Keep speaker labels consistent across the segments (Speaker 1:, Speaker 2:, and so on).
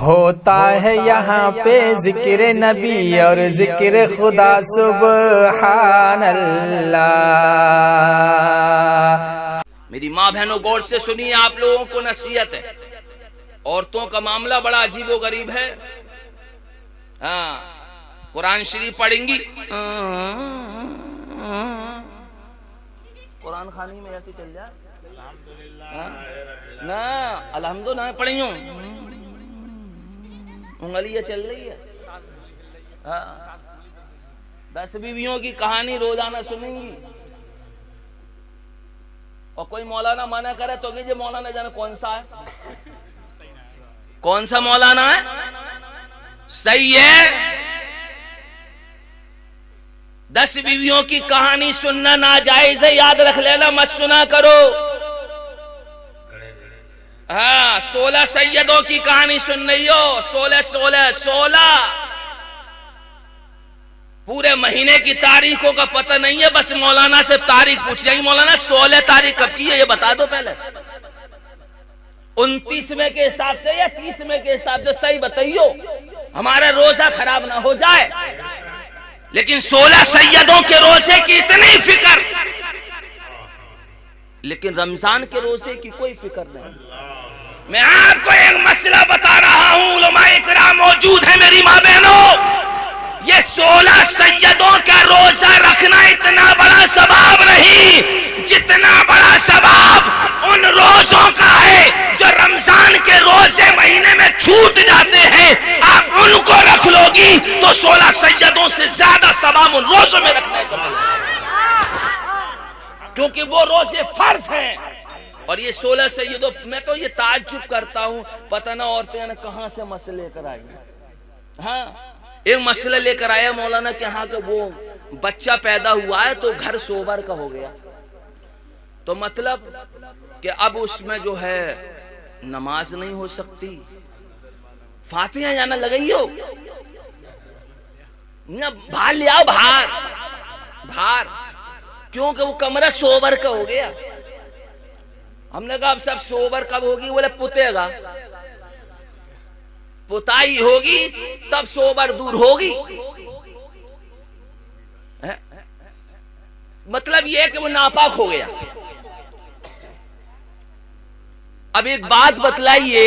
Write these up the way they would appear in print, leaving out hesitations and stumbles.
Speaker 1: ہوتا ہے یہاں پہ ذکر نبی اور ذکر خدا سبحان اللہ۔
Speaker 2: میری ماں بہنوں غور سے سنیے، آپ لوگوں کو نصیحت ہے، عورتوں کا معاملہ بڑا عجیب و غریب ہے۔ ہاں، قرآن شریف پڑھیں گی، قرآن خانی میں ایسی چل جائے نا، الحمدللہ پڑھیں ہوں، انگلیاں چل رہی ہے۔ 10 بیویوں کی کہانی روزانہ سنیں گی، اور کوئی مولانا منع کرے تو کہ یہ مولانا جانے کون سا ہے، کون سا مولانا ہے، صحیح ہے۔ 10 بیویوں کی کہانی سننا ناجائز ہے، یاد رکھ لینا، مت سنا کرو۔ ہاں، 16 سیدوں کی کہانی سن رہی ہو، 16 پورے مہینے کی تاریخوں کا پتہ نہیں ہے، بس مولانا سے تاریخ پوچھ جائیں گی، مولانا 16 تاریخ کب کی ہے یہ بتا دو پہلے، 29ویں کے حساب سے یا 30ویں کے حساب سے صحیح بتائیو، ہمارا روزہ خراب نہ ہو جائے۔ لیکن 16 سیدوں کے روزے کی اتنی فکر، لیکن رمضان کے روزے کی کوئی فکر نہیں۔ میں آپ کو ایک مسئلہ بتا رہا ہوں، علماء اکرام موجود ہیں، میری ماں بہنوں، یہ 16 سیدوں کا روزہ رکھنا اتنا بڑا ثواب نہیں جتنا بڑا ثواب ان روزوں کا ہے جو رمضان کے روزے مہینے میں چھوٹ جاتے ہیں۔ آپ ان کو رکھ لو گی تو 16 سیدوں سے زیادہ ثواب ان روزوں میں رکھنے کو ملے گا، کیونکہ وہ روزے فرض ہیں۔ اور یہ 16 سیدوں، میں تو یہ تعجب کرتا ہوں، پتہ نہ عورتیں نے کہاں سے مسئلے لے کر آئی۔ ہاں، ایک مسئلہ لے کر آیا مولانا کہ ہاں کہ وہ بچہ پیدا ہوا ہے تو گھر سوبر کا ہو گیا، تو مطلب کہ اب اس میں جو ہے نماز نہیں ہو سکتی، فاتحہ جانا لگئی ہو، باہر لے آؤ، باہر، کیونکہ وہ کمرہ سوبر کا ہو گیا۔ ہم نے کہا اب سب سوبر کب ہوگی؟ بولے پتے گا، پتائی ہوگی تب سوبر دور ہوگی۔ مطلب یہ کہ وہ ناپاک ہو گیا۔ اب ایک بات بتلائیے،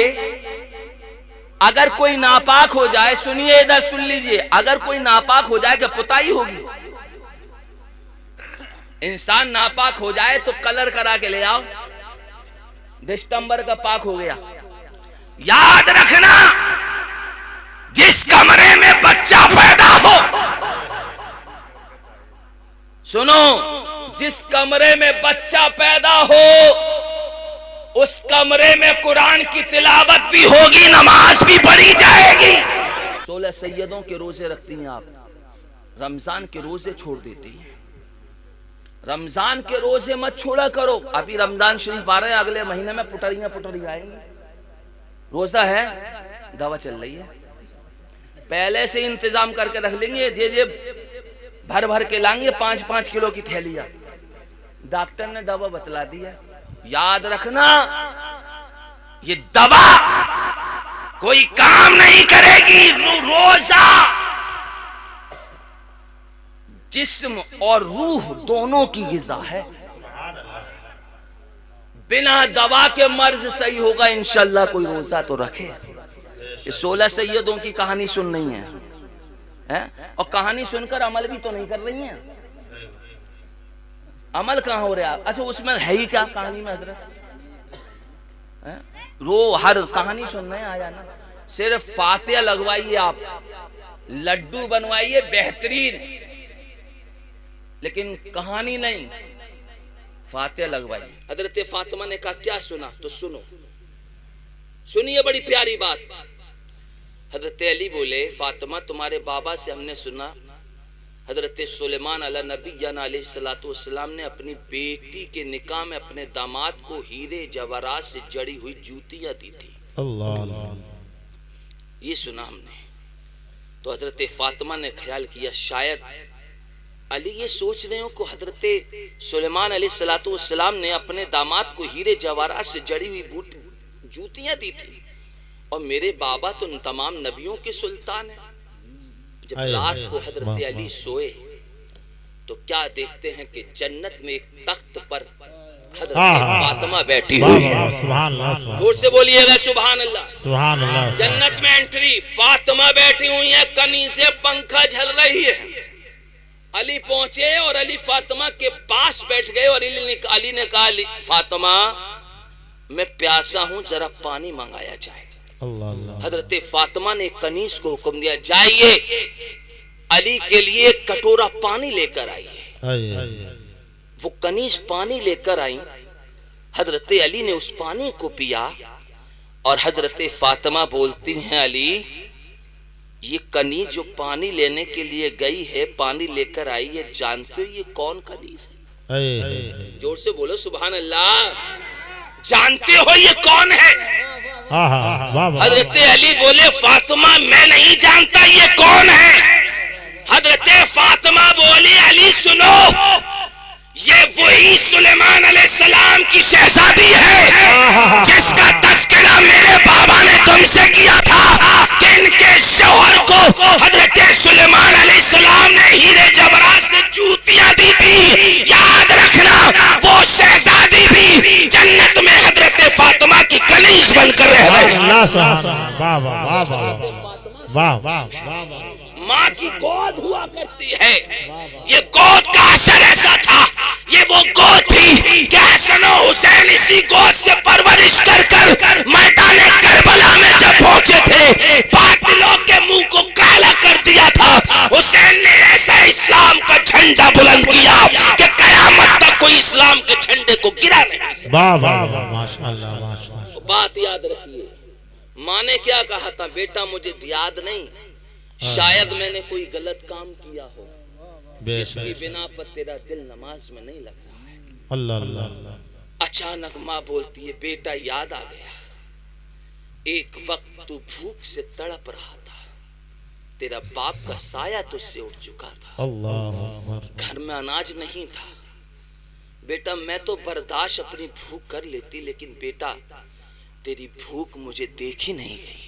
Speaker 2: اگر کوئی ناپاک ہو جائے، سنیے ادھر سن لیجئے، اگر کوئی ناپاک ہو جائے کہ پتائی ہوگی؟ انسان ناپاک ہو جائے تو کلر کرا کے لے آؤ، دسمبر کا پاک ہو گیا۔ یاد رکھنا، جس کمرے میں بچہ پیدا ہو، سنو، جس کمرے میں بچہ پیدا ہو اس کمرے میں قرآن کی تلاوت بھی ہوگی، نماز بھی پڑھی جائے گی۔ 16 سیدوں کے روزے رکھتی ہیں آپ، رمضان کے روزے چھوڑ دیتی ہیں۔ رمضان کے روزے مت چھوڑا کرو، ابھی رمضان شریف آ رہے ہیں، اگلے مہینے میں پٹریاں آئیں گی، روزہ ہے، دوا چل رہی ہے، پہلے سے انتظام کر کے رکھ لیں گے، یہ بھر کے لائیں گے 5-5 کلو کی تھیلیاں، ڈاکٹر نے دوا بتلا دی ہے۔ یاد رکھنا، یہ دوا کوئی کام نہیں کرے گی، روزہ جسم اور روح دونوں کی غذا ہے، بنا دوا کے مرض صحیح ہوگا انشاءاللہ۔ کوئی روزہ تو رکھے۔ یہ 16 سیدوں کی کہانی سن رہی ہیں، اور کہانی سن کر عمل بھی تو نہیں کر رہی ہیں، عمل کہاں ہو رہا ہے؟ اچھا، اس میں ہے ہی کیا کہانی میں حضرت؟ ہر کہانی سننے آیا نا، صرف فاتحہ لگوائیے، آپ لڈو بنوائیے بہترین، لیکن کہانی نہیں، فاتحہ لگوائیے۔ حضرت فاطمہ نے کہا کیا سنا؟ تو سنیے بڑی پیاری بات۔ حضرت علی بولے فاطمہ تمہارے بابا سے ہم نے سنا حضرت سلیمان علیہ نبی علیہ السلام نے اپنی بیٹی کے نکاح میں اپنے داماد کو ہیرے جواہرات سے جڑی ہوئی جوتیاں دی تھی، یہ سنا ہم نے۔ تو حضرت فاطمہ نے خیال کیا شاید علی یہ سوچ رہے ہوں کہ حضرت سلیمان علیہ السلام نے اپنے داماد کو ہیرے جواہرات سے جڑی ہوئی جوتیاں دی تھی، اور میرے بابا تو تمام نبیوں کے سلطان ہیں. جب رات کو حضرت علی سوئے تو کیا دیکھتے ہیں کہ جنت میں ایک تخت پر حضرت فاطمہ بیٹھی ہوئی ہے.
Speaker 3: سبحان اللہ.
Speaker 2: زور سے بولیے گا سبحان اللہ.
Speaker 3: سبحان اللہ.
Speaker 2: جنت میں انٹری، فاطمہ بیٹھی ہوئی ہے، کنی سے پنکھا جھل رہی ہے. علی پہنچے اور علی فاطمہ کے پاس بیٹھ گئے اور علی نے کہا فاطمہ میں پیاسا ہوں، ذرا پانی منگایا جائے. حضرت فاطمہ نے کنیز کو حکم دیا جائیے علی کے لیے ایک کٹورا پانی لے کر آئیے. وہ کنیز پانی لے کر آئی. حضرت علی نے اس پانی کو پیا اور حضرت فاطمہ بولتی ہیں علی یہ کنیز جو پانی لینے کے لیے گئی ہے، پانی لے کر آئی ہے، جانتے ہو یہ کون کنیز ہے؟ زور سے بولو سبحان اللہ. جانتے ہو یہ کون ہے؟ حضرت علی بولے فاطمہ میں نہیں جانتا یہ کون ہے. حضرت فاطمہ بولی علی سنو یہ وہی سلیمان علیہ السلام کی شہزادی ہے جس کا تذکرہ میرے بابا نے تم سے کیا تھا کہ ان کے شوہر کو حضرت سلیمان علیہ السلام نے ہیرے جواہرات سے جوتیاں دی تھی. یاد رکھنا وہ شہزادی بھی جنت میں حضرت فاطمہ کی کنیز بن کر رہ رہے ہیں. ماں کی گود ہوا کرتی ہے. یہ گود کا اثر ایسا تھا، یہ وہ گود تھی کہ حسن و حسین اسی گود سے پرورش کر کر میدان کربلا میں جب پہنچے تھے باطلوں کے منہ کو کالا کر دیا تھا. حسین نے ایسا اسلام کا جھنڈا بلند کیا کہ قیامت تک کوئی اسلام کے جھنڈے کو گرا نہیں. بات یاد رکھیے، ماں نے کیا کہا تھا؟ بیٹا مجھے یاد نہیں، شاید میں نے کوئی غلط کام کیا ہو جس کی بنا پر تیرا دل نماز میں نہیں لگ رہا ہے. اللہ. اچانک ماں بولتی ہے بیٹا یاد آ گیا، ایک وقت تو بھوک سے تڑپ رہا تھا، تیرا باپ کا سایہ تجھ سے اٹھ چکا تھا، گھر میں اناج نہیں تھا. بیٹا میں تو برداشت اپنی بھوک کر لیتی، لیکن بیٹا تیری بھوک مجھے دیکھی نہیں گئی.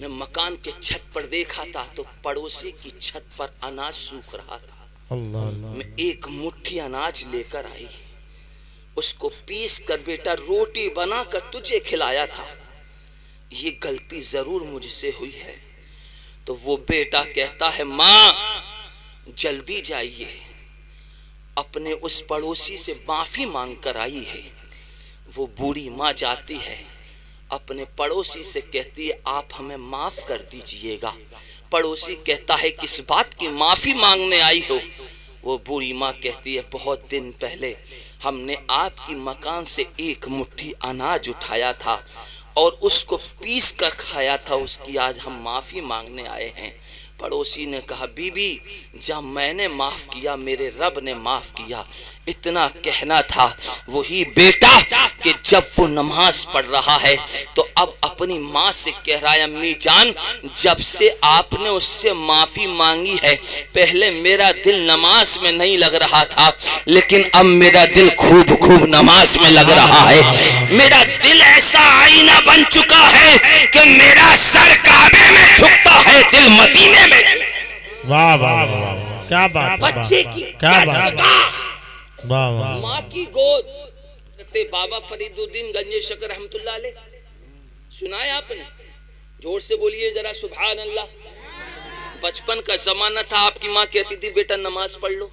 Speaker 2: میں مکان کے چھت پر دیکھا تھا تو پڑوسی کی چھت پر اناج سوکھ رہا تھا. میں ایک مٹھی اناج لے کر آئی، اس کو پیس کر بیٹا روٹی بنا کر تجھے کھلایا تھا. یہ غلطی ضرور مجھ سے ہوئی ہے. تو وہ بیٹا کہتا ہے ماں جلدی جائیے، اپنے اس پڑوسی سے معافی مانگ کر آئی ہے. وہ بوڑھی ماں جاتی ہے، اپنے پڑوسی سے کہتی ہے آپ ہمیں معاف کر دیجئے گا. پڑوسی کہتا ہے کس بات کی معافی مانگنے آئی ہو؟ وہ بوڑھی ماں کہتی ہے بہت دن پہلے ہم نے آپ کی مکان سے ایک مٹھی اناج اٹھایا تھا اور اس کو پیس کر کھایا تھا، اس کی آج ہم معافی مانگنے آئے ہیں. پڑوسی نے کہا بی بی جب میں نے معاف کیا میرے رب نے معاف کیا. اتنا کہنا تھا. وہی بیٹا کہ جب وہ نماز پڑھ رہا ہے تو اب اپنی ماں سے کہہ رہا ہے امی جان جب سے آپ نے اس سے معافی مانگی ہے پہلے میرا دل نماز میں نہیں لگ رہا تھا، لیکن اب میرا دل خوب نماز میں لگ رہا ہے. میرا دل ایسا آئینہ بن چکا ہے کہ میرا سر کعبے میں جھکتا ہے، دل مدینے میں.
Speaker 3: واہ واہ واہ کیا بات،
Speaker 2: بچے کی
Speaker 3: کیا بات،
Speaker 2: ماں کی گود. بابا فرید الدین گنج شکر رحمت اللہ علیہ سنا ہے آپ نے؟ زور سے بولیے ذرا سبحان اللہ. بچپن کا زمانہ تھا، آپ کی ماں کہتی تھی بیٹا نماز پڑھ لو،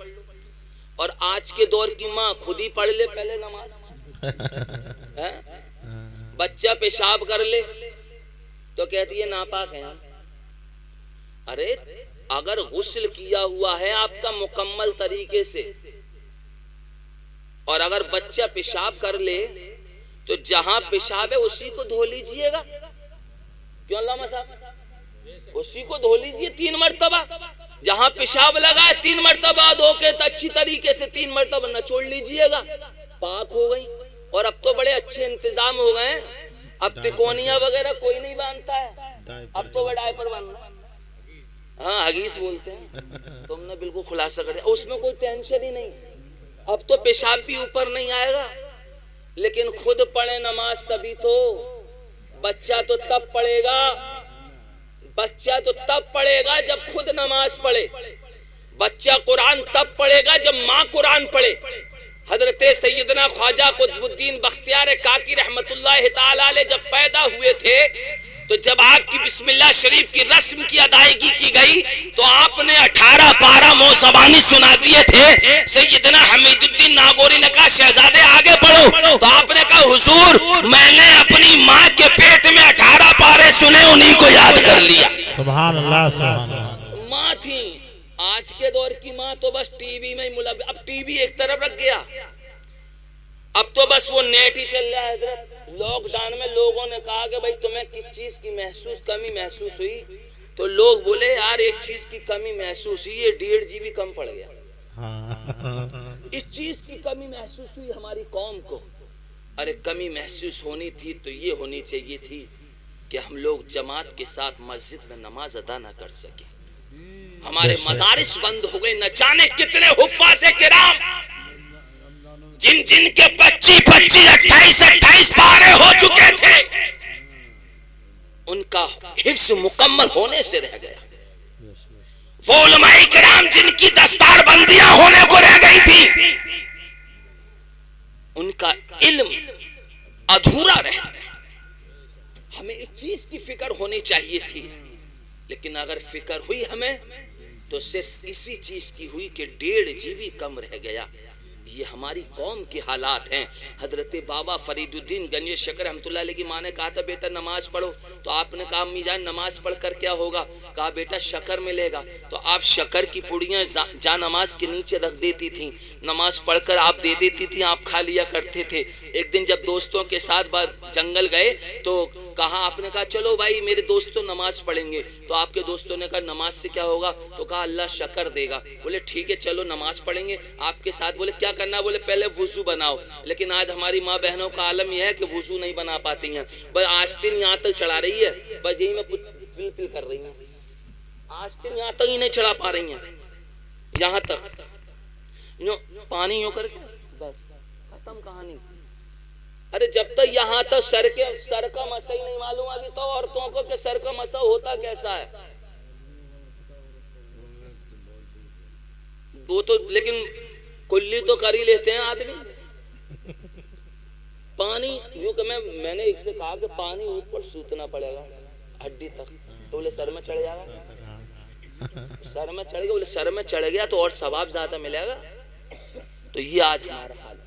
Speaker 2: اور آج کے دور کی ماں خود ہی پڑھ لے پہلے نماز. بچہ پیشاب کر لے تو کہتی ہے ناپاک ہے. ارے اگر غسل کیا ہوا ہے آپ کا مکمل طریقے سے اور اگر بچہ پیشاب کر لے تو جہاں پیشاب ہے اسی کو دھو لیجئے گا. کیوں علامہ صاحب؟ اسی کو دھو لیجئے 3 مرتبہ. جہاں پیشاب لگا ہے 3 مرتبہ دھو کے اچھی طریقے سے 3 مرتبہ نچوڑ لیجئے گا، پاک ہو گئی. اور اب تو بڑے اچھے انتظام ہو گئے ہیں، اب تکونیاں وغیرہ کوئی نہیں باندھتا ہے، اب تو وہ ڈائپر باندھنا. ہاں حگیس بولتے ہیں. تم نے بالکل خلاصہ کر دیا، اس میں کوئی ٹینشن ہی نہیں. اب تو پیشاب بھی اوپر نہیں آئے گا، لیکن خود پڑھے نماز تبھی تو بچہ تو تب پڑھے گا جب خود نماز پڑھے. بچہ قرآن تب پڑھے گا جب ماں قرآن پڑھے. حضرت سیدنا خواجہ قطب الدین بختیار کاکی رحمت اللہ تعالی علیہ جب پیدا ہوئے تھے تو جب آپ کی بسم اللہ شریف کی رسم کی ادائیگی کی گئی تو آپ نے 18 پارہ موسبانی سنا دیے تھے. سیدنا حمید الدین ناگوری نے کہا شہزادے آگے پڑھو, تو آپ نے کہا حضور میں نے اپنی ماں کے پیٹ میں 18 پارے سنے, انہی کو یاد کر لیا.
Speaker 3: سبحان اللہ سبحان اللہ.
Speaker 2: ماں تھی. آج کے دور کی ماں تو بس ٹی وی میں ملوث. اب ٹی وی ایک طرف رکھ گیا, اب تو بس وہ نیٹ ہی چل رہا ہے. حضرت لاک ڈاؤن میں لوگوں نے کہا کہ بھائی تمہیں کس چیز کی کمی محسوس ہوئی, تو لوگ بولے یار ایک چیز کی کمی محسوس ہوئی, یہ 1.5 GB کم پڑ گیا. اس چیز کی کمی محسوس ہوئی ہماری قوم کو. ارے کمی محسوس ہونی تھی تو یہ ہونی چاہیے تھی کہ ہم لوگ جماعت کے ساتھ مسجد میں نماز ادا نہ کر سکے. ہمارے مدارس بند ہو گئے. نہ جانے کتنے حفاظ کرام جن کے 25 28 پارے ہو چکے تھے, ان کا حفظ مکمل ہونے سے رہ گیا. وہ علماء کرام جن کی دستار بندیاں ہونے کو رہ گئی تھی, ان کا علم ادھورا رہ گیا. ہمیں اس چیز کی فکر ہونی چاہیے تھی, لیکن اگر فکر ہوئی ہمیں تو صرف اسی چیز کی ہوئی کہ 1.5 GB کم رہ گیا. یہ ہماری قوم کے حالات ہیں. حضرت بابا فرید الدین گنج شکر رحمۃ اللہ علیہ کی ماں نے کہا تھا بیٹا نماز پڑھو, تو آپ نے کہا امی جان نماز پڑھ کر کیا ہوگا؟ کہا بیٹا شکر ملے گا. تو آپ شکر کی پوڑیاں جا نماز کے نیچے رکھ دیتی تھیں, نماز پڑھ کر آپ دے دیتی تھیں, آپ کھا لیا کرتے تھے. ایک دن جب دوستوں کے ساتھ جنگل گئے تو کہا, آپ نے کہا چلو بھائی میرے دوستوں نماز پڑھیں گے. تو آپ کے دوستوں نے کہا نماز سے کیا ہوگا؟ تو کہا اللہ شکر دے گا. بولے ٹھیک ہے چلو نماز پڑھیں گے آپ کے ساتھ. بولے کیا کرنا؟ بولے پہلے وضو بناؤ. لیکن آج ہماری ماں بہنوں کا عالم یہ ہے کہ وضو نہیں بنا پاتی ہیں, بس آستین یہاں تک چڑھا رہی ہے, بس یہی میں پل پل کر رہی ہیں, آستین یہاں تک ہی نہیں چڑھا پا رہی ہیں, یہاں تک پانی یوں کر کے بس ختم کہانی. ارے جب تک یہاں تک سر کا مسا ہی نہیں معلوم ابھی تو عورتوں کو کہ سر کا مسا ہوتا کیسا ہے. وہ تو لیکن کلی تو کر ہی لیتے ہیں آدمی. پانی یوں کہ میں نے ایک سے کہا کہ پانی اوپر سوتنا پڑے گا ہڈی تک, تو بولے سر میں چڑھ جائے گا. سر میں چڑھ گیا, بولے سر میں چڑھ گیا تو اور ثواب زیادہ ملے گا. تو یہ آج ہمارا حال ہے.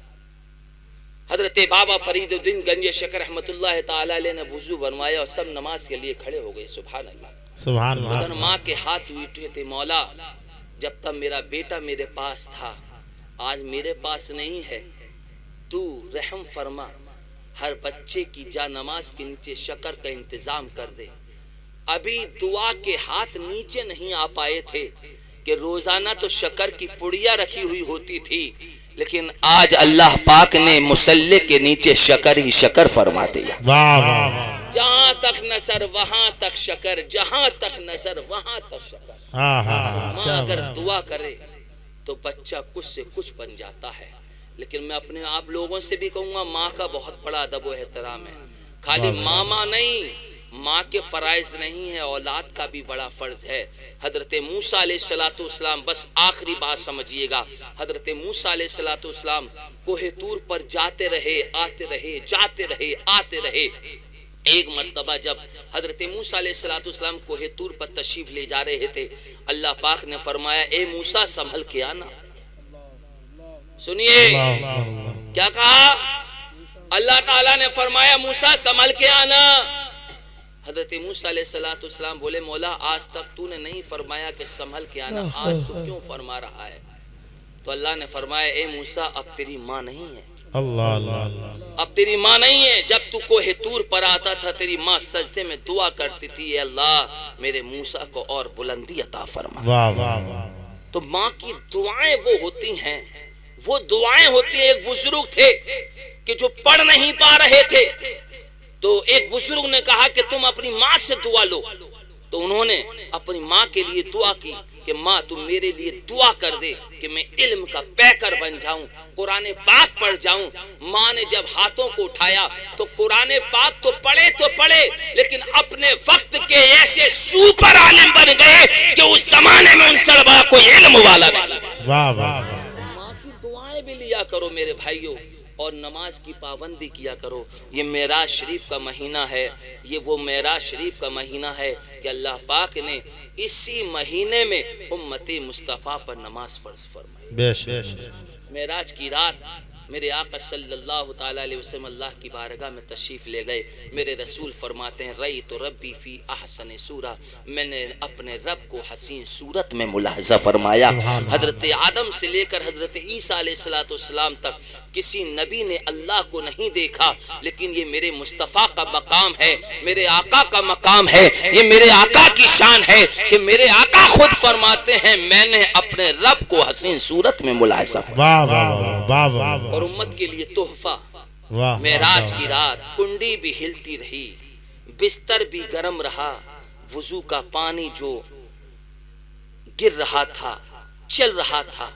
Speaker 2: حضرت بابا فرید الدین گنج شکر رحمت اللہ تعالی علیہ نے وضو بنوایا اور سب نماز کے لیے کھڑے ہو گئے. سبحان اللہ سبحان اللہ. ماں کے ہاتھ اٹھے تھے, مولا جب تک میرا بیٹا میرے پاس تھا, آج میرے پاس نہیں ہے, تو رحم فرما, ہر بچے کی جا نماز کے نیچے شکر کا انتظام کر دے. ابھی دعا کے ہاتھ نیچے نہیں آ پائے تھے کہ روزانہ تو شکر کی پڑیاں رکھی ہوئی ہوتی تھی, لیکن آج اللہ پاک نے مصلی کے نیچے شکر ہی شکر فرما دیا. جہاں تک نظر وہاں تک شکر, جہاں تک نظر وہاں تک شکر. ماں اگر دعا کرے تو بچہ کچھ سے کچھ بن جاتا ہے. لیکن میں اپنے آپ لوگوں سے بھی کہوں گا, ماں کا بہت بڑا ادب و احترام ہے. خالی ماما نہیں, ماں کے فرائض نہیں ہے, اولاد کا بھی بڑا فرض ہے. حضرت موسیٰ علیہ السلام, بس آخری بات سمجھیے گا, حضرت موسیٰ علیہ السلام کوہ طور پر جاتے رہے آتے رہے, جاتے رہے آتے رہے. ایک مرتبہ جب حضرت موسیٰ علیہ السلام کوہ طور پر تشریف لے جا رہے تھے, اللہ پاک نے فرمایا اے موسیٰ سنبھل کے آنا. سنیے کیا کہا, اللہ تعالیٰ نے فرمایا موسیٰ سنبھل کے آنا. حضرت موسیٰ علیہ السلام بولے مولا آج تک تو نے نہیں فرمایا کہ سنبھل کے آنا, آج تو کیوں فرما رہا ہے؟ تو اللہ نے فرمایا اے موسیٰ اب تیری ماں نہیں ہے, اب تیری ماں نہیں ہے. جب تو کوہ طور پر آتا تھا تیری ماں سجدے میں دعا کرتی تھی, اے اللہ میرے موسیٰ کو اور بلندی عطا فرما. تو ماں کی دعائیں وہ ہوتی ہیں, وہ دعائیں ہوتی ہیں. ایک بزرگ تھے کہ جو پڑھ نہیں پا رہے تھے, تو ایک بزرگ نے کہا کہ تم اپنی ماں سے دعا لو. تو انہوں نے اپنی ماں کے لیے دعا کی کہ ماں تم میرے لیے دعا کر دے کہ میں علم کا پیکر بن جاؤں، قرآن پاک پڑھ جاؤں۔ ماں نے جب ہاتھوں کو اٹھایا تو قرآن پاک تو پڑھے لیکن اپنے وقت کے ایسے سپر عالم بن گئے کہ اس زمانے میں ان سے بڑا کوئی علم والا نہیں۔
Speaker 3: واہ واہ
Speaker 2: ماں کی دعائیں بھی لیا کرو میرے بھائیوں، اور نماز کی پابندی کیا کرو۔ یہ معراج شریف کا مہینہ ہے، یہ وہ معراج شریف کا مہینہ ہے کہ اللہ پاک نے اسی مہینے میں امت مصطفیٰ پر نماز فرض فرمائی۔
Speaker 3: بے شک
Speaker 2: معراج کی رات میرے آقا صلی اللہ تعالیٰ علیہ وسلم اللہ کی بارگاہ میں تشریف لے گئے۔ میرے رسول فرماتے ہیں رأیت ربی فی احسن صورہ، میں نے اپنے رب کو حسین صورت میں ملاحظہ فرمایا۔ حضرت آدم سے لے کر حضرت عیسیٰ علیہ السلام تک کسی نبی نے اللہ کو نہیں دیکھا، لیکن یہ میرے مصطفیٰ کا مقام ہے، میرے آقا کا مقام ہے، یہ میرے آقا کی شان ہے کہ میرے آقا خود فرماتے ہیں میں نے اپنے رب کو حسین صورت میں ملاحظہ فرمایا۔
Speaker 3: واہ واہ واہ واہ
Speaker 2: اور امت کے لیے تحفہ،
Speaker 3: واہ
Speaker 2: معراج کی رات کنڈی بھی ہلتی رہی، بستر بھی گرم رہا، وضو کا پانی جو گر رہا تھا چل رہا تھا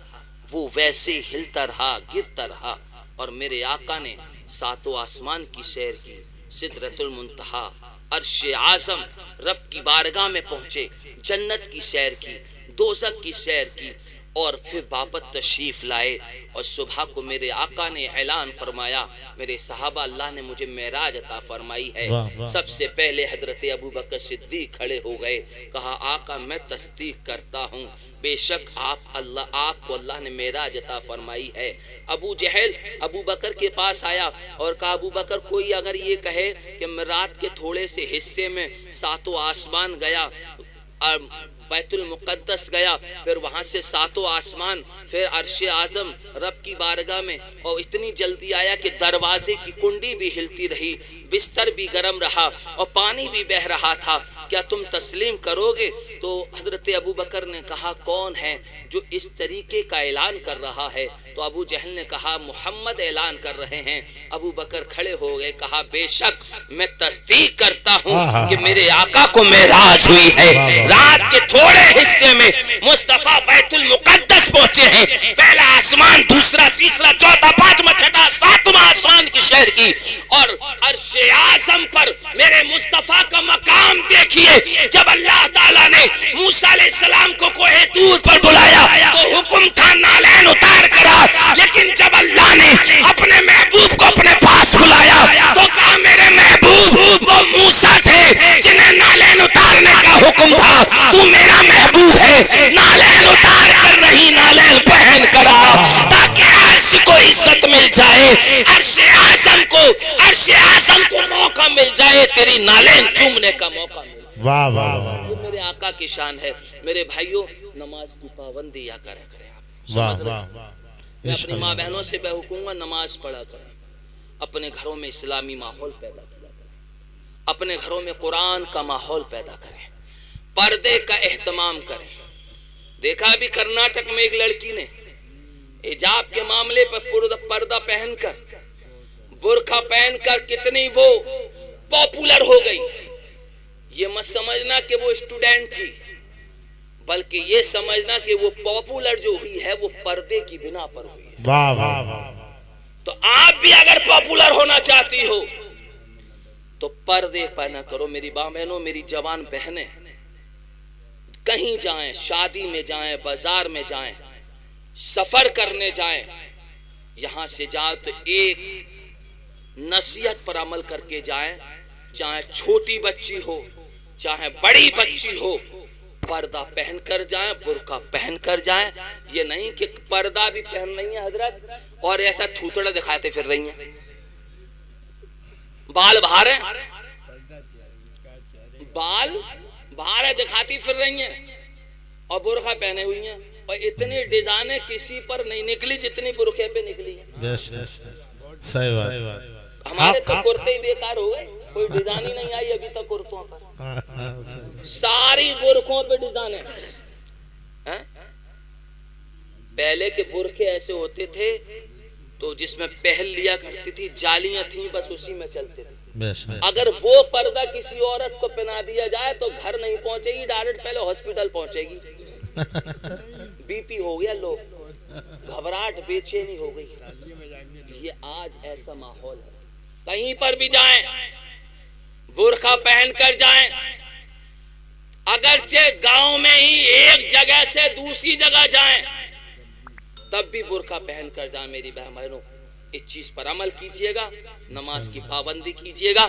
Speaker 2: وہ ویسے ہلتا رہا گرتا رہا، اور میرے آقا نے ساتوں آسمان کی سیر کی، سدرۃ المنتہا، عرش اعظم، رب کی بارگاہ میں پہنچے، جنت کی سیر کی، دوزخ کی سیر کی، اور پھر واپس تشریف لائے۔ اور صبح کو میرے آقا نے اعلان فرمایا، میرے صحابہ اللہ نے مجھے معراج عطا فرمائی ہے۔ سب سے پہلے حضرت ابو بکر صدیق کھڑے ہو گئے، کہا آقا میں تصدیق کرتا ہوں بے شک آپ کو اللہ نے معراج عطا فرمائی ہے۔ ابو جہل ابو بکر کے پاس آیا اور کہا ابو بکر کوئی اگر یہ کہے کہ میں رات کے تھوڑے سے حصے میں ساتوں آسمان گیا، بیت المقدس گیا، پھر وہاں سے ساتوں آسمان، پھر عرش اعظم رب کی بارگاہ میں، اور اتنی جلدی آیا کہ دروازے کی کنڈی بھی ہلتی رہی، بستر بھی گرم رہا اور پانی بھی بہ رہا تھا، کیا تم تسلیم کرو گے؟ تو حضرت ابو بکر نے کہا کون ہے جو اس طریقے کا اعلان کر رہا ہے؟ تو ابو جہل نے کہا محمد اعلان کر رہے ہیں۔ ابو بکر کھڑے ہو گئے، کہا بے شک میں تصدیق کرتا ہوں کہ میرے آقا کو معراج ہوئی ہے، رات کے تھوڑے حصے میں مصطفیٰ بیت المقدس پہنچے ہیں، پہلا آسمان، دوسرا، تیسرا، چوتھا، پانچواں، چھٹا، ساتواں آسمان کی سیر کی، اور عرش اعظم پر میرے مصطفیٰ کا مقام دیکھیے۔ جب اللہ تعالیٰ نے موسیٰ علیہ السلام کو کوہ طور پر بلایا تو حکم تھا نالین اتار کرا، لیکن جب اللہ نے اپنے محبوب کو اپنے پاس بلایا تو کہا میرے محبوب وہ موسیٰ تھے جنہیں نالین اتارنے کا حکم تھا، تو میرا محبوب ہے، نالین اتار کر نہیں نالین پہن کر آ، تاکہ عرش کو عزت مل جائے، عرش اعظم کو موقع مل جائے، تیری نالین چومنے کا موقع مل جائے۔
Speaker 3: واہ واہ
Speaker 2: یہ میرے آقا کی شان ہے۔ میرے بھائیوں نماز کی پابندی یا کرے آپ
Speaker 3: واہ
Speaker 2: سمجھ رہے
Speaker 3: واہ
Speaker 2: ہیں؟ میں اپنی ماں بہنوں سے بحکم نماز پڑھا کریں، اپنے گھروں میں اسلامی ماحول پیدا کیا کریں، اپنے گھروں میں قرآن کا ماحول پیدا کریں، پردے کا اہتمام کریں۔ دیکھا ابھی کرناٹک میں ایک لڑکی نے حجاب کے معاملے پر پردہ پہن کر، برقع پہن کر کتنی وہ پاپولر ہو گئی۔ یہ مت سمجھنا کہ وہ اسٹوڈنٹ تھی، بلکہ یہ سمجھنا کہ وہ پاپولر جو ہوئی ہے وہ پردے کی بنا پر ہوئی ہے۔
Speaker 3: واہ واہ
Speaker 2: تو آپ بھی اگر پاپولر ہونا چاہتی ہو تو پردے پہنا کرو۔ میری ماں بہنوں، میری جوان بہنیں، کہیں جائیں، شادی میں جائیں، بازار میں جائیں، سفر کرنے جائیں، یہاں سے جائیں تو ایک نصیحت پر عمل کر کے جائیں، چاہے چھوٹی بچی ہو چاہے بڑی بچی ہو، پردہ پہن کر جائیں، برقع پہن کر جائیں۔ یہ نہیں کہ پردہ بھی پہن رہی ہیں حضرت اور ایسا تھوتڑا دکھاتے پھر رہی ہیں، بال بھارے دکھاتی پھر رہی ہیں اور برقع پہنے ہوئی ہیں، اور اتنی ڈیزائنیں کسی پر نہیں نکلی جتنی برقعے پہ نکلی ہیں۔
Speaker 3: صحیح بات۔
Speaker 2: ہمارے تو کرتے ہی بیکار ہو گئے، کوئی ڈیزائن ہی نہیں آئی ابھی تک کرتوں پر، ساری برقعوں پہ ڈیزائن ہے۔ پہلے کے برقعے ایسے ہوتے تھے تو جس میں پہل لیا کرتی تھی، جالیاں تھیں، بس اسی میں چلتے تھے۔ اگر وہ پردہ کسی عورت کو پہنا دیا جائے تو گھر نہیں پہنچے گی، ڈائریکٹ پہلے ہاسپٹل پہنچے گی۔ بی پی ہو گیا لو, گھبراہٹ بے چینی ہو گئی. یہ آج ایسا ماحول ہے, کہیں پر بھی جائیں برقع پہن کر جائیں, اگرچہ گاؤں میں ہی ایک جگہ سے دوسری جگہ جائیں تب بھی برقع پہن کر جائیں. میری بہنوں اس چیز پر عمل کیجئے گا, نماز کی پابندی کیجئے گا.